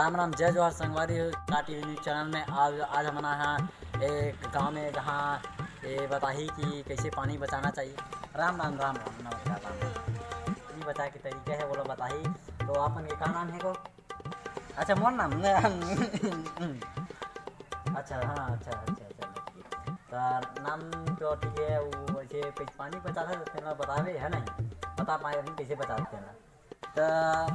राम राम जय जोहर संगवारी T news channel में आज हमारा यहाँ एक गांव में जहाँ ये बताही कि कैसे पानी बचाना चाहिए। राम राम राम राम नमस्कार राम राम। ये बचा के तरीके है वो लोग बताही। तो आपन के का नाम है को? अच्छा मोर नाम अच्छा हाँ अच्छा अच्छा अच्छा तो नाम तो ठीक है। वो वैसे पानी बचाता है बतावे है नहीं बता पाए कैसे बचाते हैं। तो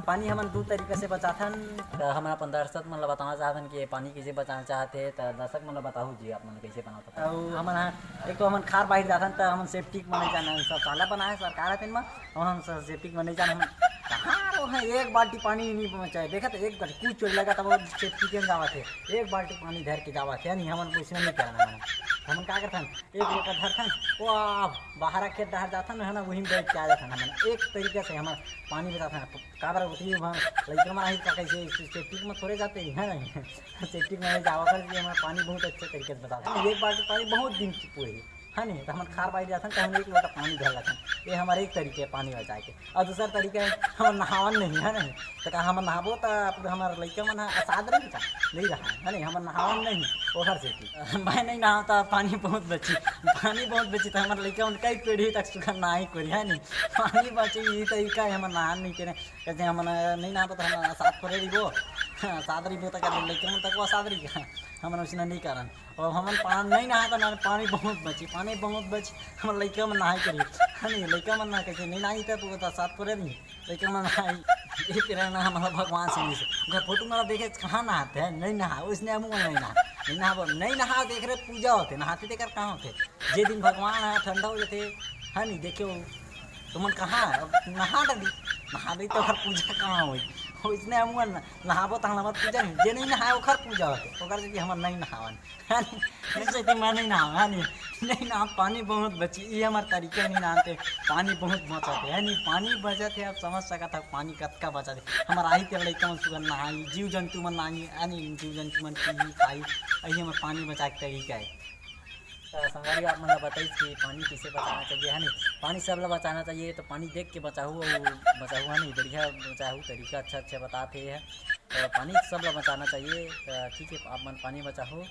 पानी हम दो तरीके से बचाथन। तो हम अपन दर्शक मन बताना चाहतन कि पानी कैसे बचाना चाहते। तो दर्शक मन बताऊ जी आप मन कैसे बनाते। और हम एक तो हम खार बाहर जाथन तो हम सेफ्टी मन जाना सब चाला बनाए सरकार है में हम सेफ्टी मन जान हम कहाँ है एक बाल्टी पानी नहीं पहुँचाए देखा तो एक बाल्टी कुछ चोरी लगा तब सेफ्टी के जावा थे एक बाल्टी पानी धर के जावा थे नहीं हम कुछ नहीं करना हम क्या करथन एक लोटा धरथन वो बाहर खेत डहर जाथन है ना वहीं बैठ के आ जाथन हम एक तरीके से हम पानी बचाथन काबर उतरी लड़का में का कैसे सेफ्टी में थोड़े जाते हैं नहीं सेफ्टी में जावा कर हमारा पानी बहुत अच्छे तरीके से बताते एक बाल्टी पानी बहुत दिन पूरे है नहीं तो हम खार बाई जाते तो हम एक लोटा पानी धर लेते ये हमारे एक तरीके पानी बचाए के। और दूसरा तरीका है हम नहावन नहीं है नहीं तो हम नहाबो तो हमारे लड़का मन आसाद नहीं रहा है नहीं हम नहावन नहीं ओहर से मैं नहीं नहा तो पानी बहुत बची तो हमारे लड़का मन कई पीढ़ी तक सुखा ना ही कोई है नहीं पानी बचे ये तरीका है हम नहा नहीं करें कहते हम नहीं नहा तो हम साथ करे रही साद रही तक लड़का मन तक वो साद रही हम उसने नहीं करन और हम पानी नहीं नहा तो पानी बहुत बची हम लड़का में नहाई करी नहीं लड़का में ना कैसे नहीं नहाई तो साथ करे नहीं लड़का में नहाई ये प्रेरणा हमारा भगवान से घर फोटो में देखे कहाँ नहाते हैं नहीं नहा उसने मुँह नहीं नहा देख रहे पूजा होते नहाते देकर कहाँ होते जे दिन भगवान है ठंडा हो जाते है नहीं देखो तुमन कहाँ नहा दी तो हर पूजा कहाँ हुई इसने हम नहाबो तो हमारा पूजा नहीं जे नहीं नहाए ओखर पूजा होते ओकर से हम नहीं नहावन है मैं नहीं नहा नहीं नहा पानी बहुत बची ये हमारे तरीके नहीं नहाते पानी बहुत बचाते है नहीं पानी बचते आप समझ सका था पानी कतका बचाते हमारा आई के लड़का मन सुगन नहाई जीव जंतु मन नहाई जीव जंतु मन पी खाई अही हमारे पानी बचा के तरीका है। संगवारी आप मतलब बताइए कि पानी कैसे बचाना चाहिए है नहीं पानी सब लोग बचाना चाहिए तो पानी देख के बचाओ है नहीं बढ़िया बचाओ तरीका अच्छा बताते हैं तो पानी सब लोग बचाना चाहिए। तो ठीक है आप मन पानी बचाओ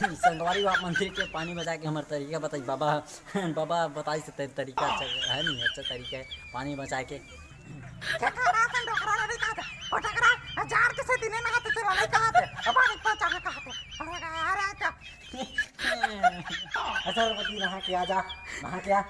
संगवारी आप मन देख के पानी बचा के हमारे तरीका बताइए बाबा बताइए से तरीका अच्छा है नहीं अच्छा तरीका है पानी बचा के। अच्छा नहा के आ जा नहा के आ